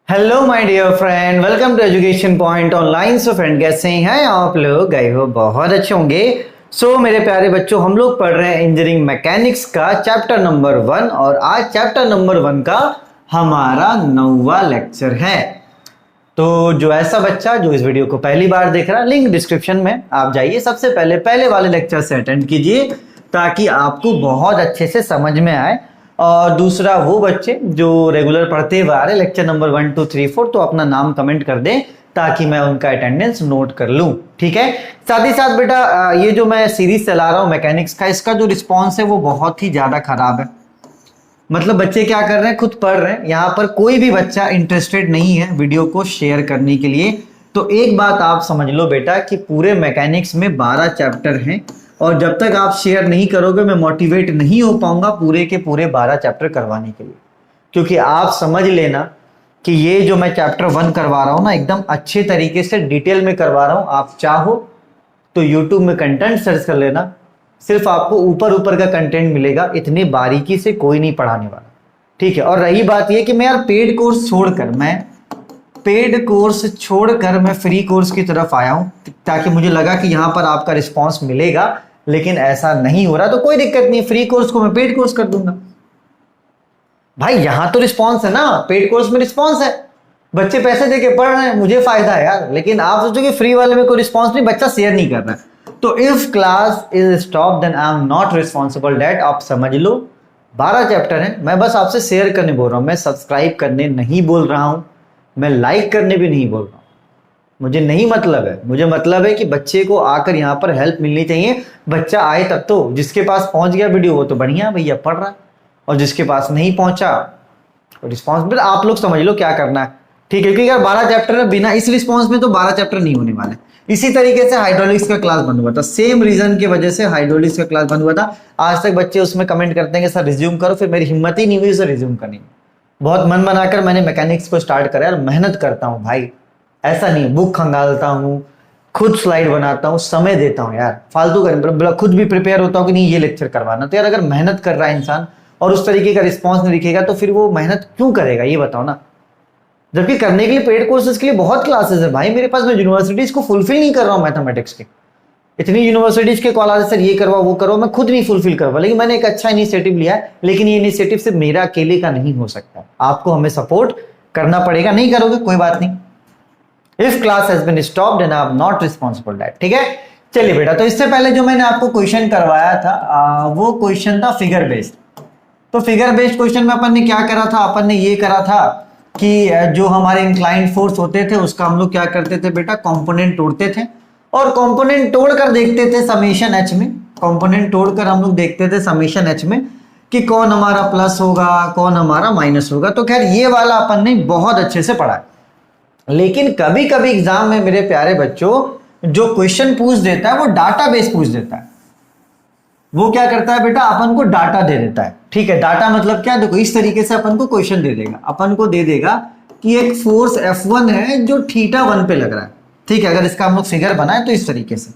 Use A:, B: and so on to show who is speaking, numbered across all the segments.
A: Hello my dear friend, welcome to education point online. So friend, कैसे हैं आप लोग? आई होप बहुत अच्छे होंगे। सो मेरे प्यारे बच्चों, हम लोग पढ़ रहे हैं इंजीनियरिंग मैकेनिक्स का चैप्टर नंबर 1 और आज चैप्टर नंबर 1 का हमारा 9वां लेक्चर है। तो जो ऐसा बच्चा जो इस वीडियो को पहली बार देख रहा है, लिंक डिस्क्रिप्शन में आप जाइए, सबसे पहले वाले लेक्चर से अटेंड कीजिए ताकि आपको बहुत अच्छे से समझ में आए। और दूसरा, वो बच्चे जो रेगुलर पढ़ते हुए आ रहे लेक्चर नंबर 1 2 3 4, तो अपना नाम कमेंट कर दें ताकि मैं उनका अटेंडेंस नोट कर लूं। ठीक है। साथ ही साथ बेटा, ये जो मैं सीरीज चला रहा हूं मैकेनिक्स का, इसका जो रिस्पॉन्स है वो बहुत ही ज्यादा खराब है। मतलब बच्चे क्या कर रहे हैं, खुद पढ़ रहे हैं, यहाँ पर कोई भी बच्चा इंटरेस्टेड नहीं है वीडियो को शेयर करने के लिए। तो एक बात आप समझ लो बेटा कि पूरे मैकेनिक्स में 12 चैप्टर हैं और जब तक आप शेयर नहीं करोगे मैं मोटिवेट नहीं हो पाऊंगा पूरे के पूरे 12 चैप्टर करवाने के लिए। क्योंकि आप समझ लेना कि ये जो मैं चैप्टर 1 करवा रहा हूँ ना, एकदम अच्छे तरीके से डिटेल में करवा रहा हूँ। आप चाहो तो यूट्यूब में कंटेंट सर्च कर लेना, सिर्फ आपको ऊपर ऊपर का कंटेंट मिलेगा, इतनी बारीकी से कोई नहीं पढ़ाने वाला। ठीक है। और रही बात ये कि मैं यार पेड कोर्स छोड़कर मैं फ्री कोर्स की तरफ आया हूं, ताकि मुझे लगा कि यहां पर आपका रिस्पांस मिलेगा, लेकिन ऐसा नहीं हो रहा। तो कोई दिक्कत नहीं, फ्री कोर्स को मैं पेड कोर्स कर दूंगा। भाई यहां तो रिस्पांस है ना, पेड कोर्स में रिस्पांस है, बच्चे पैसे देके पढ़ रहे हैं, मुझे फायदा है यार। लेकिन आप सोचो कि फ्री वाले में कोई रिस्पांस नहीं, बच्चा शेयर नहीं कर रहा है। तो if class is stop then I am not responsible that. आप समझ लो 12 चैप्टर हैं, मैं बस आपसे शेयर करने बोल रहा हूं, मैं सब्सक्राइब करने नहीं बोल रहा हूं, मैं लाइक करने भी नहीं बोल रहा हूं। मुझे नहीं मतलब है, मुझे मतलब है कि बच्चे को आकर यहाँ पर हेल्प मिलनी चाहिए। बच्चा आए तब तो, जिसके पास पहुंच गया वीडियो वो तो बढ़िया भैया पढ़ रहा है, और जिसके पास नहीं पहुंचा रिस्पॉन्सिबिलिटी आप लोग समझ लो क्या करना है। ठीक है। क्योंकि यार 12 चैप्टर है, बिना इस रिस्पॉन्स में तो 12 चैप्टर नहीं होने वाले। इसी तरीके से हाइड्रोलिक्स का क्लास बंद हुआ था, सेम रीजन की वजह से हाइड्रोलिक्स का क्लास बंद हुआ था। आज तक बच्चे उसमें कमेंट करते हैं कि सर रिज्यूम करो, फिर मेरी हिम्मत ही नहीं हुई उसे रिज्यूम करनी। बहुत मन बनाकर मैंने मैकेनिक्स को स्टार्ट करा यार, मेहनत करता हूँ भाई, ऐसा नहीं बुक खंगालता हूँ, खुद स्लाइड बनाता हूँ, समय देता हूँ यार, फालतू कर खुद भी प्रिपेयर होता हूँ कि नहीं ये लेक्चर करवाना। तो यार अगर मेहनत कर रहा है इंसान और उस तरीके का रिस्पॉन्स नहीं दिखेगा तो फिर वो मेहनत क्यों करेगा, ये बताओ ना। जबकि करने के लिए पेड कोर्सेज के लिए बहुत क्लासेस है भाई मेरे पास, मैं यूनिवर्सिटीज को फुलफिल नहीं कर रहा हूँ मैथमेटिक्स के। इतनी यूनिवर्सिटीज के कॉल आ रहे सर ये करवा वो करवा, मैं खुद नहीं फुलफिल करवा। लेकिन मैंने एक अच्छा इनिशिएटिव लिया है, लेकिन ये इनिशिएटिव सिर्फ मेरा अकेले का नहीं हो सकता, आपको हमें सपोर्ट करना पड़ेगा। नहीं करोगे कोई बात नहीं, if class has been stopped and I am not responsible that. ठीक है। चलिए बेटा, तो इससे पहले जो मैंने आपको क्वेश्चन करवाया था वो क्वेश्चन था फिगर बेस्ड। तो फिगर बेस्ड क्वेश्चन में अपन ने क्या करा था, अपन ने ये करा था कि जो हमारे इंक्लाइंड फोर्स होते थे उसका हम लोग क्या करते थे बेटा, कंपोनेंट तोड़ते थे और कंपोनेंट तोड़कर देखते थे समेशन एच में। कंपोनेंट तोड़कर हम लोग देखते थे समेशन एच में कि कौन हमारा प्लस होगा कौन हमारा माइनस होगा। तो खैर ये वाला अपन ने बहुत अच्छे से पढ़ा है। लेकिन कभी कभी एग्जाम में मेरे प्यारे बच्चों जो क्वेश्चन पूछ देता है वो डाटा बेस पूछ देता है। वो क्या करता है बेटा, अपन को डाटा दे देता है। ठीक है। डाटा मतलब क्या, देखो इस तरीके से अपन को क्वेश्चन दे देगा, अपन को दे देगा कि एक फोर्स F1 है जो θ1 पे लग रहा है। ठीक है। अगर इसका हम लोग फिगर बनाए तो इस तरीके से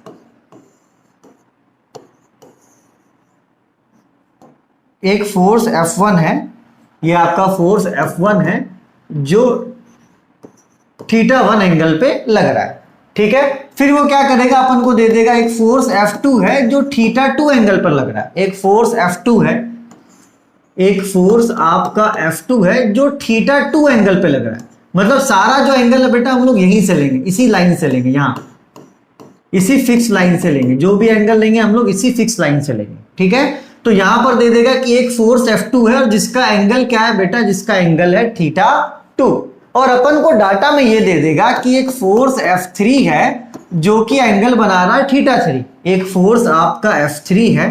A: एक फोर्स F1 है, ये आपका फोर्स F1 है जो θ1 एंगल पे लग रहा है। ठीक है। फिर वो क्या करेगा, अपन को दे देगा एक फोर्स F2 है जो θ2 एंगल पर लग रहा है। एक फोर्स F2 है, एक फोर्स आपका F2 है जो θ2 एंगल पे लग रहा है। मतलब सारा जो एंगल है बेटा हम लोग यहीं से लेंगे, इसी लाइन से लेंगे, यहां इसी फिक्स लाइन से लेंगे, जो भी एंगल लेंगे हम लोग इसी फिक्स लाइन से लेंगे। ठीक है। तो यहां पर दे देगा कि एक फोर्स F2 है और जिसका एंगल क्या है बेटा, जिसका एंगल है θ2। और अपन को डाटा में ये दे देगा कि एक फोर्स F3 है जो कि एंगल बना रहा है θ3। एक फोर्स आपका F3 है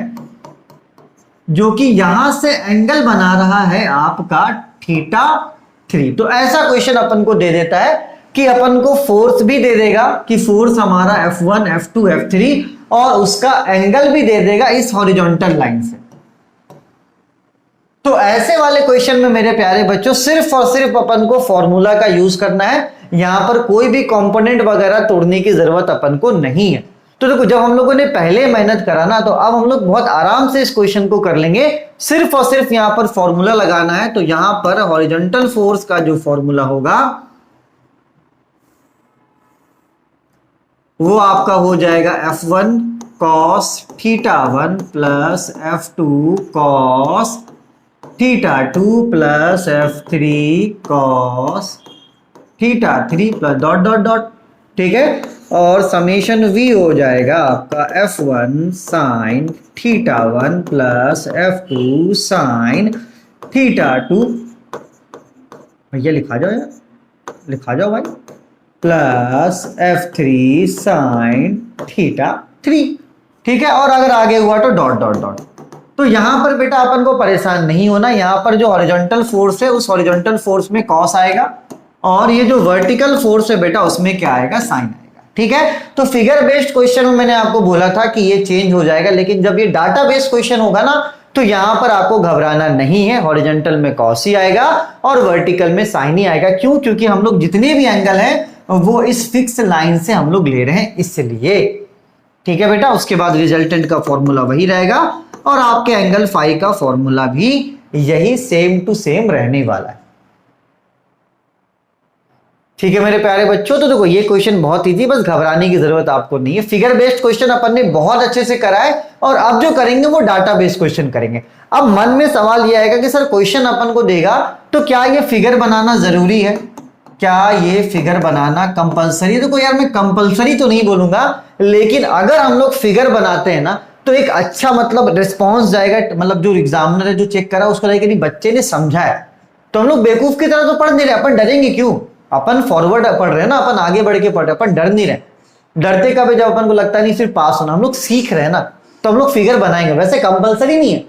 A: जो कि यहां से एंगल बना रहा है आपका θ3। तो ऐसा क्वेश्चन अपन को दे देता है कि अपन को फोर्स भी दे देगा कि फोर्स हमारा F1 F2 F3 और उसका एंगल भी दे देगा इस हॉरिजॉन्टल लाइन से। तो ऐसे वाले क्वेश्चन में मेरे प्यारे बच्चों सिर्फ और सिर्फ अपन को फॉर्मूला का यूज करना है, यहां पर कोई भी कंपोनेंट वगैरह तोड़ने की जरूरत अपन को नहीं है। तो देखो जब हम लोगों ने पहले मेहनत करा ना, तो अब हम लोग बहुत आराम से इस क्वेश्चन को कर लेंगे। सिर्फ और सिर्फ यहां पर फॉर्मूला लगाना है। तो यहां पर हॉरिजॉन्टल फोर्स का जो फॉर्मूला होगा वो आपका हो जाएगा F1 cos θ1 plus F2 cos θ2 plus F3 cos θ3 plus dot dot dot. ठीक है, और समेशन V हो जाएगा आपका F1 sine θ1 plus F2 sine θ2। भैया लिखा जाओ यार, लिखा जाओ भाई, प्लस F3 साइन θ3। ठीक है, और अगर आगे हुआ तो डॉट डॉट डॉट। तो यहां पर बेटा अपन को परेशान नहीं होना, यहां पर जो हॉरिजॉन्टल फोर्स है उस हॉरिजॉन्टल फोर्स में कॉस आएगा, और ये जो वर्टिकल फोर्स है बेटा उसमें क्या आएगा, साइन आएगा। ठीक है, तो फिगर बेस्ड क्वेश्चन में मैंने आपको बोला था कि ये चेंज हो जाएगा, लेकिन जब ये डाटा बेस्ड क्वेश्चन होगा ना तो यहां पर आपको घबराना नहीं है, हॉरिजॉन्टल में कॉस ही आएगा और वर्टिकल में साइन ही आएगा। क्यों? क्योंकि हम लोग जितने भी एंगल हैं वो इस फिक्स लाइन से हम लोग ले रहे हैं, इसलिए। ठीक है बेटा, उसके बाद रिजल्टेंट का फॉर्मूला वही रहेगा और आपके एंगल फाई का फॉर्मूला भी यही सेम टू सेम रहने वाला है। ठीक है मेरे प्यारे बच्चों, तो देखो ये क्वेश्चन बहुत इजी, बस घबराने की जरूरत आपको नहीं है। फिगर बेस्ड क्वेश्चन अपन ने बहुत अच्छे से करा है और अब जो करेंगे वो डाटा बेस्ड क्वेश्चन करेंगे। अब मन में सवाल ये आएगा कि सर क्वेश्चन अपन को देगा तो क्या ये फिगर बनाना जरूरी है, क्या ये फिगर बनाना कंपलसरी है? देखो यार मैं कंपलसरी तो नहीं बोलूंगा, लेकिन अगर हम लोग फिगर बनाते हैं ना तो एक अच्छा मतलब रिस्पॉन्स जाएगा, मतलब जो एग्जामिनर है जो चेक करा उसको लगेगा कि बच्चे ने समझा है। तो हम लोग बेवकूफ की तरह तो पढ़ नहीं रहे, अपन डरेंगे क्यों? अपन फॉरवर्ड पढ़ रहे हैं ना, अपन आगे बढ़ के पढ़ रहे हैं, अपन डर नहीं रहे। डरते कब है? जब अपन को लगता नहीं सिर्फ पास होना, हम लोग सीख रहे हैं ना, तो हम लोग फिगर बनाएंगे। वैसे कंपलसरी नहीं है,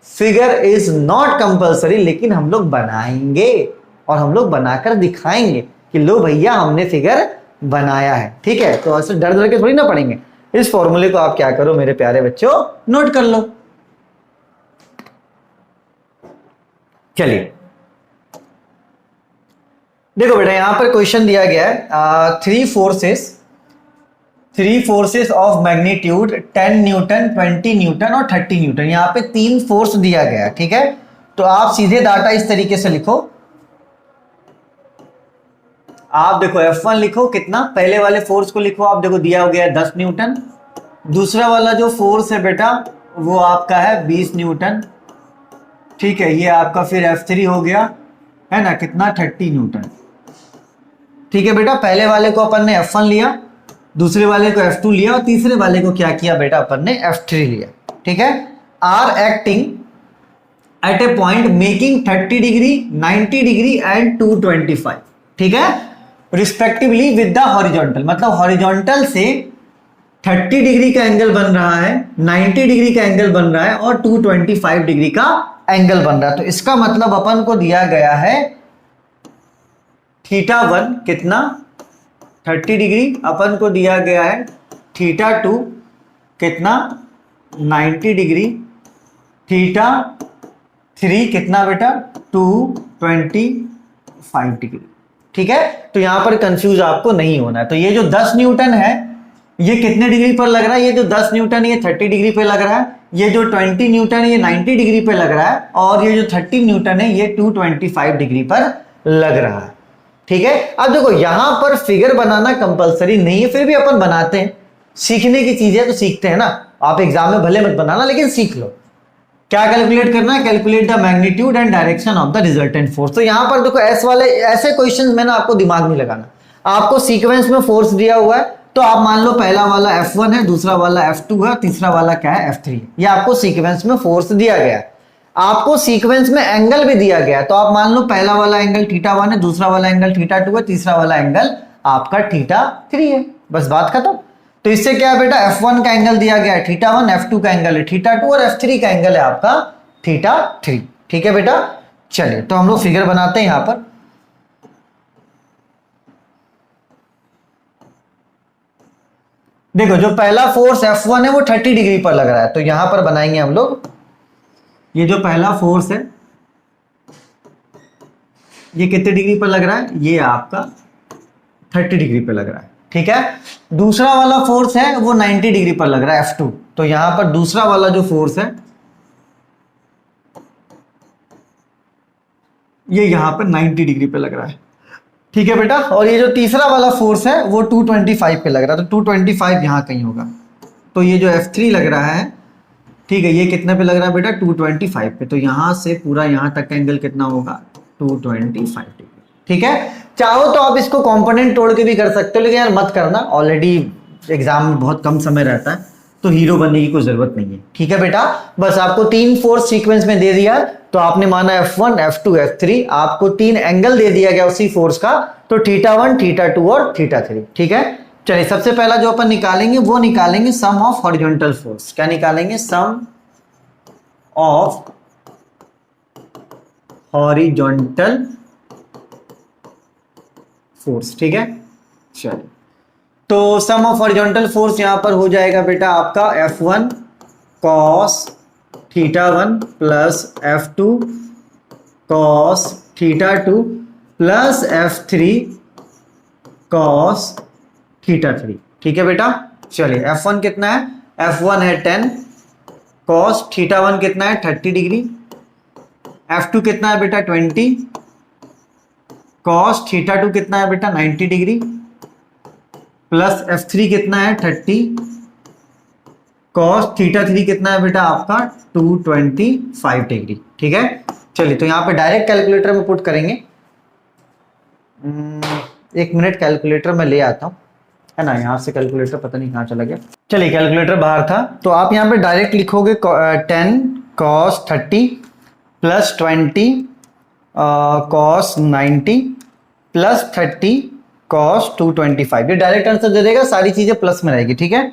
A: फिगर इज नॉट कंपलसरी, लेकिन हम लोग बनाएंगे और हम लोग बनाकर दिखाएंगे कि लो भैया हमने फिगर बनाया है। ठीक है, तो ऐसे डर डर के थोड़ी ना पढ़ेंगे। इस फॉर्मूले को आप क्या करो मेरे प्यारे बच्चों, नोट कर लो। चलिए देखो बेटा, यहां पर क्वेश्चन दिया गया है three forces of magnitude 10 Newton, 20 Newton और 30 न्यूटन। यहां पे 3 फोर्स दिया गया है। ठीक है, तो आप सीधे डाटा इस तरीके से लिखो। आप देखो F1 लिखो कितना, पहले वाले फोर्स को लिखो, आप देखो दिया हो गया 10 न्यूटन। दूसरा वाला जो फोर्स है बेटा वो आपका है 20 न्यूटन। ठीक है, ये आपका फिर F3 हो गया है ना, कितना 30 न्यूटन। ठीक है बेटा, पहले वाले को अपन ने F1 लिया, दूसरे वाले को F2 लिया और तीसरे वाले को क्या किया बेटा अपन ने F3 लिया। ठीक है, are acting at a point making 30 degree, 90 degree and 225। ठीक है, रिस्पेक्टिवली विद द हॉरिजॉन्टल, मतलब हॉरिजॉन्टल से 30 डिग्री का एंगल बन रहा है, 90 डिग्री का एंगल बन रहा है और 225 डिग्री का एंगल बन रहा है। तो इसका मतलब अपन को दिया गया है θ1 कितना 30 डिग्री, अपन को दिया गया है θ2 कितना 90 डिग्री, θ3 कितना बेटा 225 डिग्री। ठीक है, तो यहां पर कंफ्यूज आपको नहीं होना है। तो ये जो 10 न्यूटन है ये कितने डिग्री पर लग रहा है? ये जो 10 न्यूटन ये 30 डिग्री पे लग रहा है, ये जो 20 न्यूटन है ये 90 डिग्री पे लग रहा है, और ये जो 30 न्यूटन है ये 225 डिग्री पर लग रहा है। ठीक है, अब देखो यहां पर फिगर बनाना कंपलसरी नहीं है, फिर भी अपन बनाते हैं, सीखने की चीज है तो सीखते हैं ना। आप एग्जाम में भले मत बनाना लेकिन सीख लो। क्या कैलकुलेट करना है? Calculate the magnitude and direction of the resultant force. तो यहां पर देखो ऐसे क्वेश्चन में ना आपको दिमाग नहीं लगाना, आपको सीक्वेंस में फोर्स दिया हुआ है, तो आप मान लो पहला वाला F1 है, दूसरा वाला F2 है, तीसरा वाला क्या है F3 है। ये आपको सीक्वेंस में फोर्स दिया गया है। आपको सीक्वेंस में एंगल भी दिया गया है, तो आप मान लो पहला वाला एंगल θ1 है, दूसरा वाला एंगल θ2 है, तीसरा वाला एंगल आपका θ3 है। बस बात खत्म। तो इससे क्या है बेटा, F1 का एंगल दिया गया है θ1, F2 का एंगल है θ2 और F3 का एंगल है आपका θ3। ठीक है बेटा, चलिए तो हम लोग फिगर बनाते हैं यहां पर। देखो जो पहला फोर्स F1 है वो 30 डिग्री पर लग रहा है, तो यहां पर बनाएंगे हम लोग। ये जो पहला फोर्स है ये कितने डिग्री पर लग रहा है? ये आपका 30 डिग्री पर लग रहा है। ठीक है, दूसरा वाला फोर्स है वो 90 डिग्री पर लग रहा है F2, तो यहां पर दूसरा वाला जो फोर्स है ये यहां पर 90 डिग्री पर लग रहा है। ठीक है बेटा। और ये जो तीसरा वाला फोर्स है वो 225 पे लग रहा है, तो 225 यहाँ कहीं होगा। तो ये जो F3 लग रहा है, ठीक है, ये कितने पे लग रहा है बेटा? 225 पे। तो यहां से पूरा यहां तक का एंगल कितना होगा? 225 डिग्री। ठीक है, चाहो तो आप इसको कंपोनेंट तोड़ के भी कर सकते हो, लेकिन यार मत करना, ऑलरेडी एग्जाम में बहुत कम समय रहता है, तो हीरो बनने की कोई जरूरत नहीं है। ठीक है बेटा, बस आपको 3 फोर्स सीक्वेंस में दे दिया, तो आपने माना F1, F2, F3, आपको 3 एंगल दे दिया गया उसी फोर्स का, तो θ1, θ2 और θ3। ठीक है, चलिए सबसे पहला जो अपन निकालेंगे वो निकालेंगे सम ऑफ हॉरिजॉन्टल फोर्स। क्या निकालेंगे? Sum of horizontal force. ठीक है, चलिए तो सम ऑफ हॉरिजॉन्टल फोर्स यहां पर हो जाएगा बेटा आपका F1 cos θ1 plus F2 cos θ2 plus F3 cos θ3। ठीक है बेटा, चलिए F1 कितना है? F1 है 10, cos θ1 कितना है? 30 डिग्री, F2 कितना है बेटा? 20, cos θ2 कितना है बेटा? 90 डिग्री, प्लस F3 कितना है? 30, cos θ3 कितना है बेटा आपका? 225 डिग्री। ठीक है, चलिए तो यहाँ पे डायरेक्ट कैलकुलेटर में पुट करेंगे। 1 मिनट, कैलकुलेटर में ले आता हूँ, है ना, यहाँ से कैलकुलेटर पता नहीं कहाँ चला गया। चलिए कैलकुलेटर बाहर था, तो आप यहाँ पे डायरेक्ट लिखोगे 10 cos 30 plus 20 cos 90 plus 30 cos 225। ये डायरेक्ट आंसर दे देगा, सारी चीजें प्लस में रहेगी। ठीक है,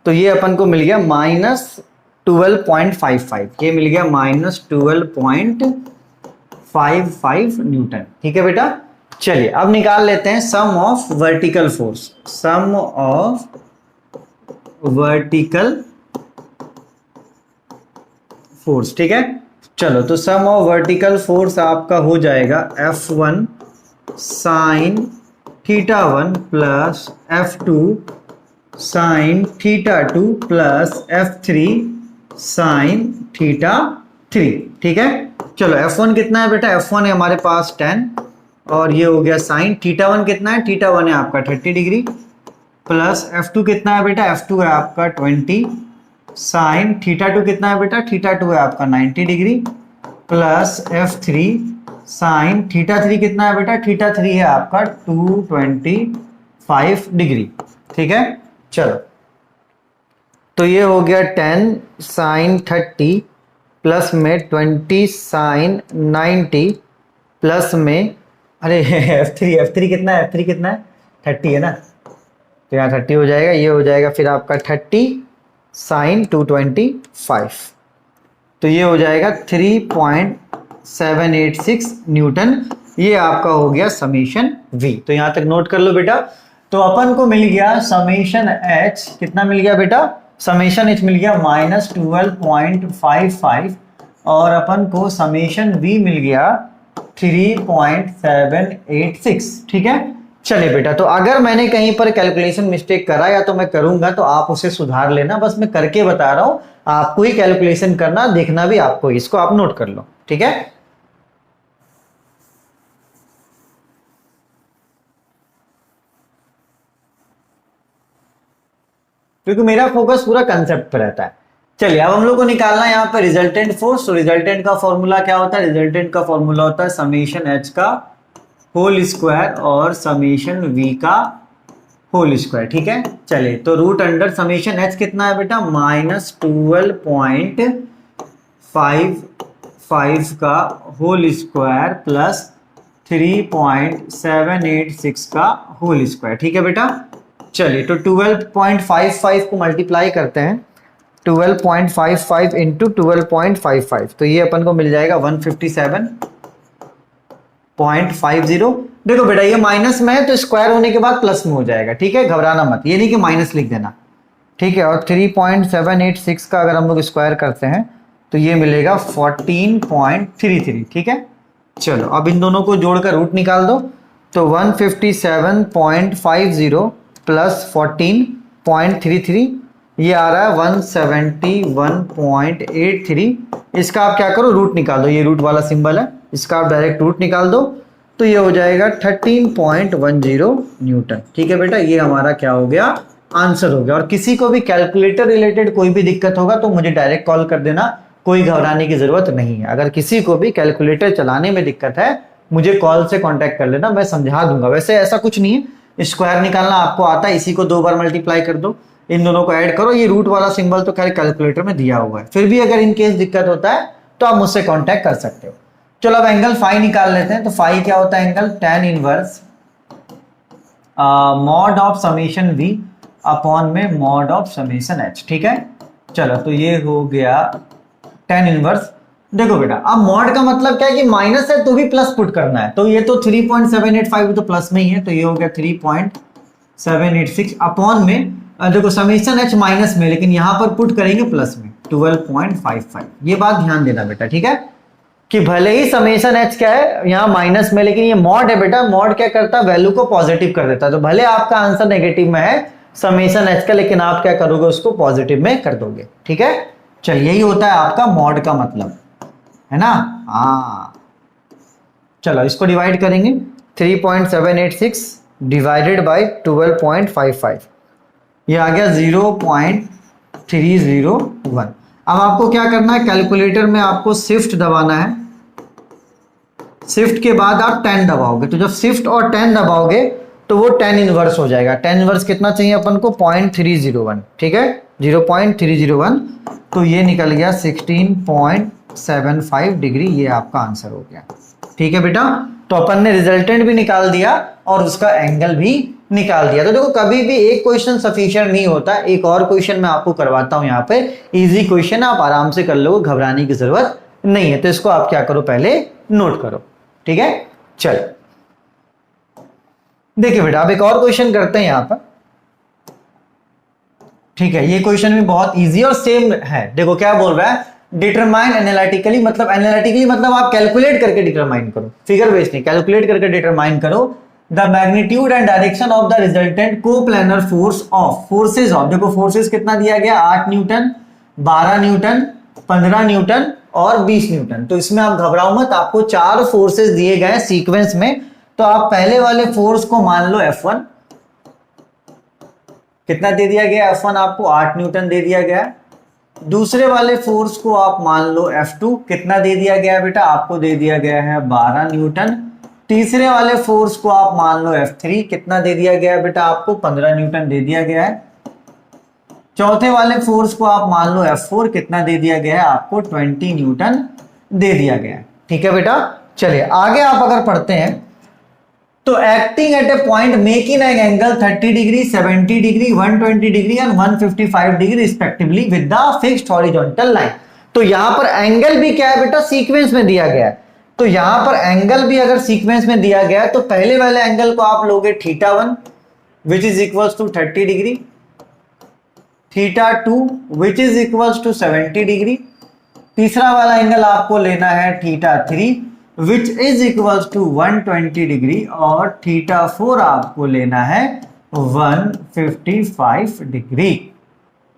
A: तो ये अपन को मिल गया -12.55, ये मिल गया -12.55 न्यूटन। ठीक है बेटा, चलिए अब निकाल लेते हैं sum of vertical force. Sum of vertical force, ठीक है, चलो तो सम ऑफ वर्टिकल फोर्स आपका हो जाएगा F1 sine θ1 plus F2 sine θ2 plus F3 sine θ3। ठीक है, चलो F1 कितना है बेटा? F1 है हमारे पास 10, और ये हो गया साइन θ1 कितना है? θ1 है आपका 30 डिग्री, प्लस F2 कितना है बेटा? F2 है आपका 20, साइन θ2 कितना है बेटा? θ2 है आपका 90 डिग्री, प्लस F3 साइन θ3 कितना है बेटा? θ3 है आपका 225 डिग्री। ठीक है, चलो तो ये हो गया 10 साइन 30 प्लस में 20 साइन 90 प्लस में, अरे F3 कितना है? F3 कितना है? 30 है ना, तो यहाँ 30 हो जाएगा, ये हो जाएगा फिर आपका 30 साइन 225, तो ये हो जाएगा 3.786 न्यूटन। ये आपका हो गया समेशन V। तो यहां तक नोट कर लो बेटा। तो अपन को मिल गया समेशन H, कितना मिल गया बेटा? समेशन H मिल गया -12.55, और अपन को समेशन V मिल गया 3.786। ठीक है, चलिए बेटा, तो अगर मैंने कहीं पर कैलकुलेशन मिस्टेक करा या तो मैं करूंगा, तो आप उसे सुधार लेना, बस मैं करके बता रहा हूं, आपको ही कैलकुलेशन करना, देखना भी आपको, इसको आप नोट कर लो। ठीक है, क्योंकि मेरा फोकस पूरा कंसेप्ट पे रहता है। चलिए अब हम लोग को निकालना है यहाँ पे रिजल्टेंट फोर्स। तो रिजल्टेंट का फॉर्मूला क्या होता है? रिजल्टेंट का फॉर्मूला होता है समेशन H का होल स्क्वायर और समेशन V का होल स्क्वायर। ठीक है, चलिए तो रूट अंडर समेशन H कितना है बेटा? -12.55 का होल स्क्वायर प्लस 3.786 का होल स्क्वायर। ठीक है बेटा, चलिए तो 12.55 को मल्टीप्लाई करते हैं, 12.55 इंटू 12.55, तो ये अपन को मिल जाएगा 157.50। देखो बेटा ये माइनस में है, तो स्क्वायर होने के बाद प्लस में हो जाएगा। ठीक है, घबराना मत, ये नहीं कि माइनस लिख देना। ठीक है, और 3.786 का अगर हम लोग स्क्वायर करते हैं तो ये मिलेगा 14.33। ठीक है, चलो अब इन दोनों को जोड़कर रूट निकाल दो। तो 157.50 प्लस 14.33, ये आ रहा है 171.83। इसका आप क्या करो, रूट निकाल दो, ये रूट वाला सिंबल है, इसका आप डायरेक्ट रूट निकाल दो। तो ये हो जाएगा 13.10 न्यूटन। ठीक है बेटा, ये हमारा क्या हो गया, आंसर हो गया। और किसी को भी कैलकुलेटर रिलेटेड कोई भी दिक्कत होगा तो मुझे डायरेक्ट कॉल कर देना, कोई घबराने की जरूरत नहीं है। अगर किसी को भी कैलकुलेटर चलाने में दिक्कत है मुझे कॉल से कांटेक्ट कर लेना, मैं समझा दूंगा। वैसे ऐसा कुछ नहीं है, स्क्वायर निकालना आपको आता है, इसी को 2 बार मल्टीप्लाई कर दो, इन दोनों को ऐड करो। ये रूट वाला सिंबल तो खैर कैलकुलेटर में दिया हुआ है, फिर भी अगर इन केस दिक्कत होता है तो आप मुझसे कांटेक्ट कर सकते हो। चलो अब एंगल फाई निकाल लेते हैं। तो फाई क्या होता है, angle tan inverse mod of summation v upon में मॉड ऑफ समेशन h। ठीक है, चलो तो ये हो गया tan इनवर्स। देखो बेटा, अब मॉड का मतलब क्या है कि माइनस है तो भी प्लस पुट करना है, तो ये तो 3.785 तो प्लस में ही है, तो ये हो गया 3.786 अपॉन में देखो समेशन h माइनस में, लेकिन यहां पर पुट करेंगे प्लस में 12.55। ये बात ध्यान देना बेटा, ठीक है, कि भले ही समेशन h क्या है यहाँ माइनस में, लेकिन ये मॉड है बेटा, मॉड क्या करता है, वैल्यू को पॉजिटिव कर देता है। तो भले आपका आंसर नेगेटिव में है समेशन h का, लेकिन आप क्या करोगे, उसको पॉजिटिव में कर दोगे। ठीक है, चलिए यही होता है आपका मॉड का मतलब, है ना। हाँ चलो इसको डिवाइड करेंगे, 3.786 डिवाइडेड बाई 12.55, ये आ गया 0.301। अब आपको क्या करना है, कैलकुलेटर में आपको शिफ्ट दबाना है, शिफ्ट के बाद आप 10 दबाओगे, तो जब शिफ्ट और 10 दबाओगे तो वो tan इनवर्स हो जाएगा। tan इनवर्स कितना चाहिए अपन को, 0.301। ठीक है, 0.301, तो ये निकल गया 16.75 डिग्री, ये आपका आंसर हो गया। ठीक है बेटा, तो अपन ने रिजल्टेंट भी निकाल दिया और उसका एंगल भी निकाल दिया। तो देखो कभी भी एक क्वेश्चन सफिशिएंट नहीं होता, एक और क्वेश्चन मैं आपको करवाता हूं यहाँ पे, इजी क्वेश्चन, आप आराम से कर लो, घबराने की जरूरत नहीं है। तो इसको आप क्या करो, पहले नोट करो। ठीक है, चलो देखिए बेटा, अब एक और क्वेश्चन करते हैं यहाँ पर। ठीक है, ये क्वेश्चन भी बहुत इजी और सेम है। देखो क्या बोल रहा है, डिटरमाइन एनालिटिकली, मतलब एनालिटिकली मतलब आप कैलकुलेट करके डिटरमाइन करो, फिगर बेस नहीं, कैलकुलेट करके डिटरमाइन करो the magnitude and direction of the resultant coplanar force of, forces of, देखो फोर्सेज कितना दिया गया, 8 न्यूटन, 12 न्यूटन, 15 न्यूटन और 20 न्यूटन। तो इसमें आप घबराओ मत, आपको 4 फोर्सेज दिए गए सीक्वेंस में। तो आप पहले वाले फोर्स को मान लो F1, कितना दे दिया गया F1 आपको, 8 न्यूटन दे दिया गया। दूसरे वाले फोर्स को आप मान लो F2, कितना दे दिया गया बेटा, आपको दे दिया गया है 12 न्यूटन। तीसरे वाले फोर्स को आप मान लो F3, कितना दे दिया गया बेटा, आपको 15 न्यूटन दे दिया गया है। चौथे वाले फोर्स को आप मान लो F4, कितना दे दिया गया है, आपको 20 न्यूटन दे दिया गया है। ठीक है बेटा, चलिए आगे आप अगर पढ़ते हैं, तो acting at a point making an angle 30 degree, 70 degree, 120 degree and 155 degree respectively with the fixed horizontal line. तो यहां पर एंगल भी क्या है बेटा, सीक्वेंस में दिया गया है। तो यहां पर एंगल भी अगर सीक्वेंस में दिया गया है, तो पहले वाले एंगल को आप लोगे θ1 which is equals to 30 degree, θ2 which is equals to 70 degree, तीसरा वाला एंगल आपको लेना है θ3 which is equals to 120 degree, और θ4 आपको लेना है 155 डिग्री।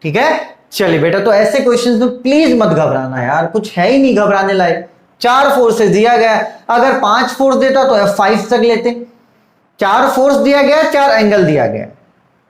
A: ठीक है, चलिए बेटा, तो ऐसे क्वेश्चंस में प्लीज मत घबराना यार, कुछ है ही नहीं घबराने लायक। 4 फोर्सेस दिया गया, अगर 5 फोर्स देता तो F5 तक लेते, 4 फोर्स दिया गया, 4 एंगल दिया गया।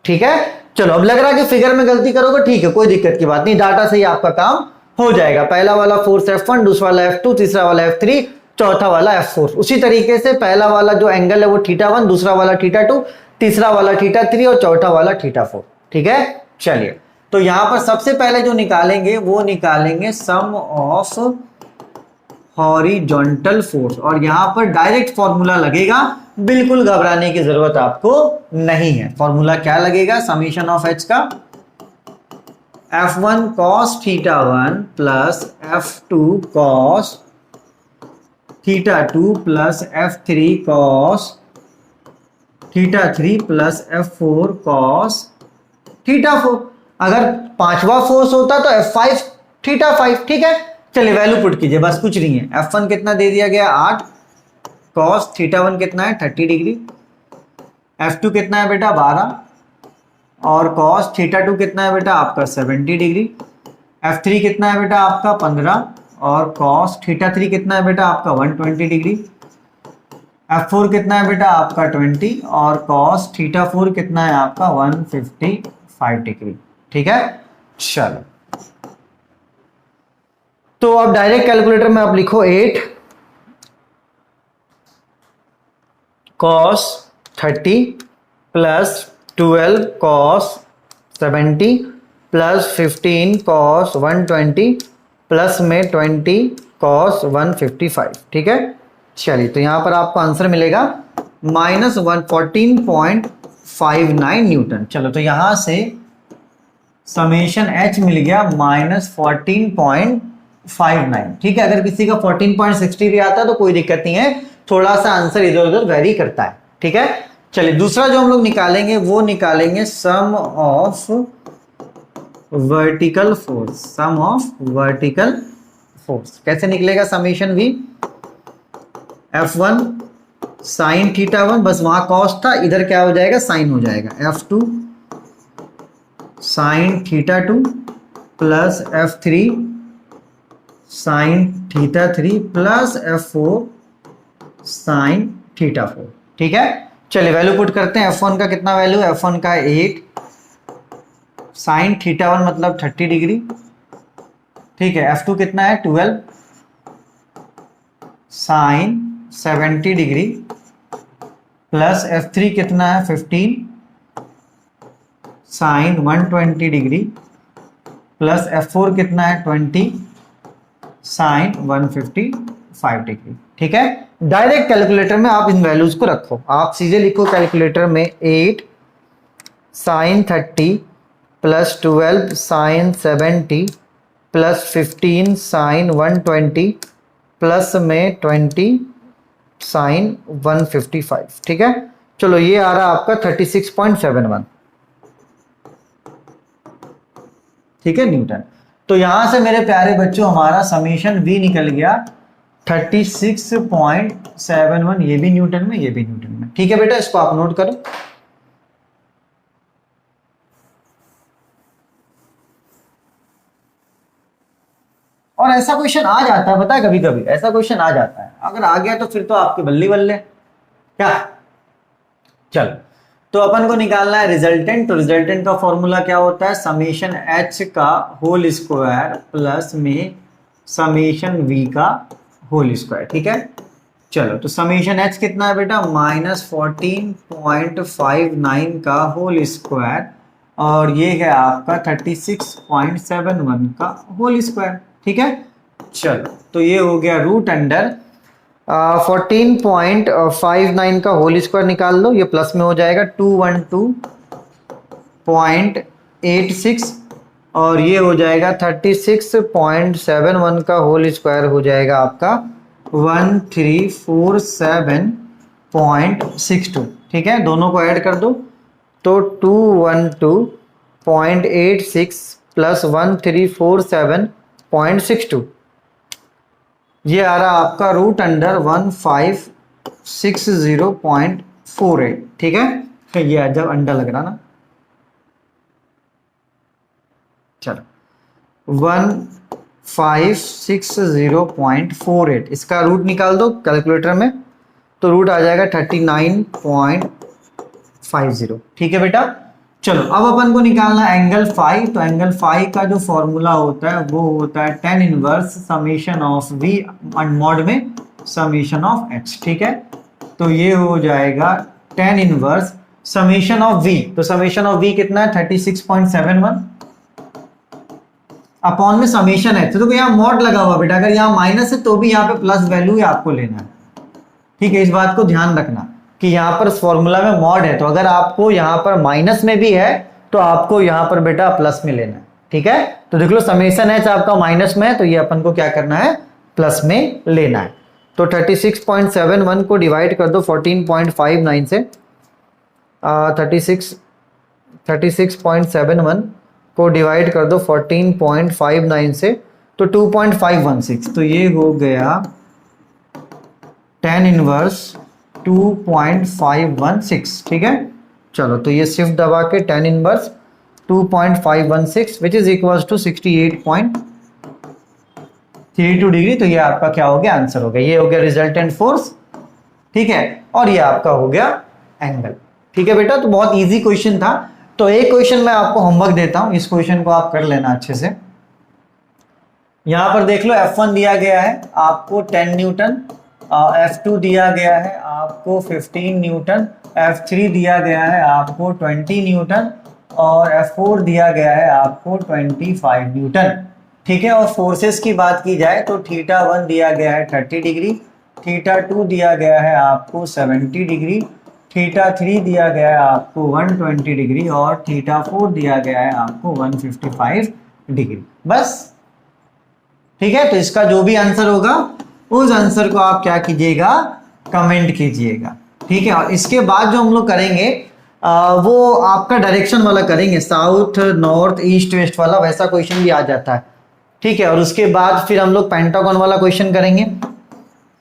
A: ठीक है, चलो अब लग रहा है कि फिगर में गलती करोगे, ठीक है, कोई दिक्कत की बात नहीं, डाटा से ही आपका काम हो जाएगा। पहला वाला फोर्स F1, दूसरा वाला F2, तीसरा वाला F3, चौथा वाला F4। उसी तरीके से पहला वाला जो एंगल है वो θ1, दूसरा वाला θ2, तीसरा वाला θ3 और चौथा वाला θ4। ठीक है, चलिए तो यहां पर सबसे पहले जो निकालेंगे वो निकालेंगे सम ऑफ हॉरिजॉन्टल फोर्स, और यहां पर डायरेक्ट फॉर्मूला लगेगा, बिल्कुल घबराने की जरूरत आपको नहीं है। फॉर्मूला क्या लगेगा, समीशन ऑफ H का F1 cos θ1 plus F2 cos θ2 plus F3 cos θ3 plus F4 cos θ4। अगर 5वां फोर्स होता तो F5 θ5। ठीक है, चलिए वैल्यू पुट कीजिए, बस कुछ नहीं है। F1 कितना दे दिया गया 8, cos θ1 कितना है 30 डिग्री, F2 कितना है बेटा 12, और cos θ2 कितना है बेटा आपका 70 डिग्री, F3 कितना है बेटा आपका 15, और cos θ3 कितना है बेटा आपका 120 डिग्री। F4 कितना है बेटा आपका 20 और cos थीटा 4 कितना है आपका 155 डिग्री। ठीक है, चलो तो अब डायरेक्ट कैलकुलेटर में आप लिखो 8 cos 30 plus 12 cos 70 plus 15 cos 120 plus में 20 cos 155। ठीक है, चलिए तो यहां पर आपको आंसर मिलेगा -14.59 न्यूटन। चलो तो यहां से समेशन H मिल गया -14.59। ठीक है, अगर किसी का 14.60 भी आता है तो कोई दिक्कत नहीं है, थोड़ा सा आंसर इधर उधर वेरी करता है। ठीक है, चलिए दूसरा जो हम लोग निकालेंगे वो निकालेंगे sum of vertical force. Sum of vertical force कैसे निकलेगा? Summation V F1 sine theta 1, बस वहां कॉस था, इधर क्या हो जाएगा साइन हो जाएगा, F2 sine theta 2 plus F3 sine theta 3 plus F4 sine theta 4। ठीक है, चलिए वैल्यू पुट करते हैं। F1 का कितना वैल्यू है? F1 का 8 साइन थीटा 1 मतलब 30 डिग्री। ठीक है, F2 कितना है? 12 साइन 70 डिग्री प्लस F3 कितना है? 15 साइन 120 डिग्री प्लस F4 कितना है? 20 साइन 155 डिग्री। ठीक है, डायरेक्ट कैलकुलेटर में आप इन वैल्यूज को रखो, आप सीधे लिखो कैलकुलेटर में 8 sine 30 plus 12 sine 70 plus 15 sine 120 plus में 20 साइन 155। ठीक है, चलो ये आ रहा आपका 36.71। ठीक है न्यूटन। तो यहां से मेरे प्यारे बच्चों हमारा समीशन V निकल गया 36.71, ये भी न्यूटन में, ये भी न्यूटन में। ठीक है बेटा, इसको आप नोट करो। और ऐसा क्वेश्चन आ जाता है, पता है कभी कभी ऐसा क्वेश्चन आ जाता है, अगर आ गया तो फिर तो आपके बल्ले बल्ले क्या। चलो तो अपन को निकालना है रिजल्टेंट। तो रिजल्टेंट का फॉर्मूला क्या होता है? समेशन H का होल स्क्वायर प्लस में समेशन V का होल स्क्वायर। ठीक है, चलो तो समेशन H कितना है बेटा? -14.59 का होल स्क्वायर और ये है आपका 36.71 का होल स्क्वायर। ठीक है, चलो तो ये हो गया रूट अंडर 14.59 का होल स्क्वायर निकाल लो, ये प्लस में हो जाएगा 212.86 और ये हो जाएगा 36.71 का होल स्क्वायर हो जाएगा आपका 1347.62। ठीक है, दोनों को ऐड कर दो तो 212.86 प्लस 1347.62 ये आ रहा आपका रूट अंडर 1560.48। ठीक है, फिर ये जब अंडर लग रहा ना, चलो 1560.48 इसका रूट निकाल दो कैलकुलेटर में तो रूट आ जाएगा 39.50। ठीक है बेटा, चलो अब अपन को निकालना एंगल फाई। तो एंगल फाई का जो फॉर्मूला होता है वो होता है tan inverse summation of V mod में समेशन ऑफ H। ठीक है, तो ये हो जाएगा tan inverse summation of V। तो समेशन ऑफ V कितना है? 36.71 अपॉन में समेशन H। तो यहाँ मॉड लगा हुआ बेटा, अगर यहाँ माइनस है तो भी यहाँ पे प्लस वैल्यू आपको लेना है। ठीक है, इस बात को ध्यान रखना कि यहाँ पर फॉर्मूला में मॉड है, तो अगर आपको यहाँ पर माइनस में भी है तो आपको यहाँ पर बेटा प्लस में लेना है। ठीक है, तो देख लो समेशन H आपका माइनस में है तो ये अपन को क्या करना है? प्लस में लेना है। तो 36.71 को डिवाइड कर दो 14.59 से, 36.71 को डिवाइड कर दो 14.59 से तो 2.516, तो ये हो गया tan इनवर्स 2.516। ठीक है, चलो तो ये शिफ्ट दबा के tan inverse 2.516 which is equal to 68.32 degree. तो ये आपका क्या हो गया? आंसर हो गया। ये हो गया रिजल्टेंट फोर्स। ठीक है, और ये आपका हो गया एंगल। ठीक है बेटा, तो बहुत इजी क्वेश्चन था। तो एक क्वेश्चन मैं आपको होमवर्क देता हूं, इस क्वेश्चन को आप कर लेना अच्छे से। यहां पर देख लो F1 दिया गया है आपको 10 न्यूटन, F2 दिया गया है आपको 15 न्यूटन, F3 दिया गया है आपको 20 न्यूटन और F4 दिया गया है आपको 25 न्यूटन। ठीक है, और फोर्सेस की बात की जाए तो θ1 दिया गया है 30 डिग्री, θ2 दिया गया है आपको 70 डिग्री, θ3 दिया गया है आपको 120 डिग्री और θ4 दिया गया है आपको 155 डिग्री। बस, ठीक है। तो इसका जो भी आंसर होगा उस आंसर को आप क्या कीजिएगा, कमेंट कीजिएगा। ठीक है, और इसके बाद जो हम लोग करेंगे वो आपका डायरेक्शन वाला करेंगे, साउथ नॉर्थ ईस्ट वेस्ट वाला, वैसा क्वेश्चन भी आ जाता है। ठीक है, और उसके बाद फिर हम लोग पेंटागन वाला क्वेश्चन करेंगे,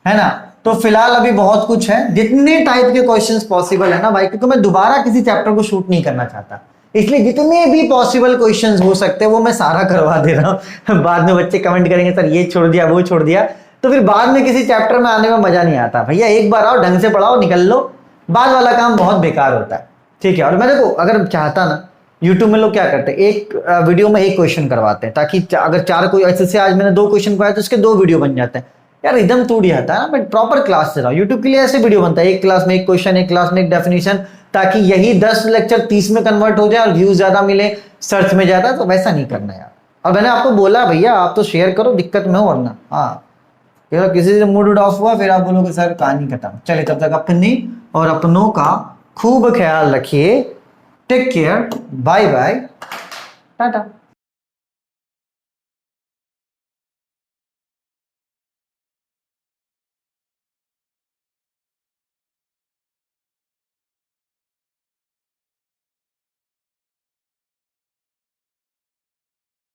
A: है ना। तो फिलहाल अभी बहुत कुछ है, जितने टाइप के क्वेश्चंस पॉसिबल है ना भाई, क्योंकि मैं दोबारा किसी चैप्टर को शूट नहीं करना चाहता, इसलिए जितने भी पॉसिबल क्वेश्चंस हो सकते हैं वो मैं सारा करवा दे रहा हूँ। बाद में बच्चे कमेंट करेंगे सर ये छोड़ दिया वो छोड़ दिया, तो फिर बाद में किसी चैप्टर में आने में मजा नहीं आता। भैया एक बार आओ, ढंग से पढ़ाओ, निकल लो, बाद वाला काम बहुत बेकार होता है। ठीक है, और मैं देखो अगर चाहता ना, यूट्यूब में लोग क्या करते हैं, एक वीडियो में एक क्वेश्चन करवाते हैं, ताकि अगर चार कोई ऐसे से, आज मैंने 2 क्वेश्चन करवाए तो उसके 2 वीडियो बन जाते हैं। यार एकदम टूट जाता है ना। मैं प्रॉपर क्लास दे रहा हूँ, यूट्यूब के लिए ऐसे वीडियो बनता है, एक क्लास में एक क्वेश्चन, एक क्लास में एक डेफिनेशन, ताकि यही 10 लेक्चर 30 में कन्वर्ट हो जाए और व्यूज ज्यादा मिले, सर्च में ज्यादा। तो वैसा नहीं करना यार। और मैंने आपको बोला भैया आप तो शेयर करो, दिक्कत में हो, वरना हाँ किसी से मूड ऑफ हुआ फिर आप बोलोगे सर कहानी खत्म। चले, तब तक अपनी और अपनों का खूब ख्याल रखिए। Take care, bye bye, Tata.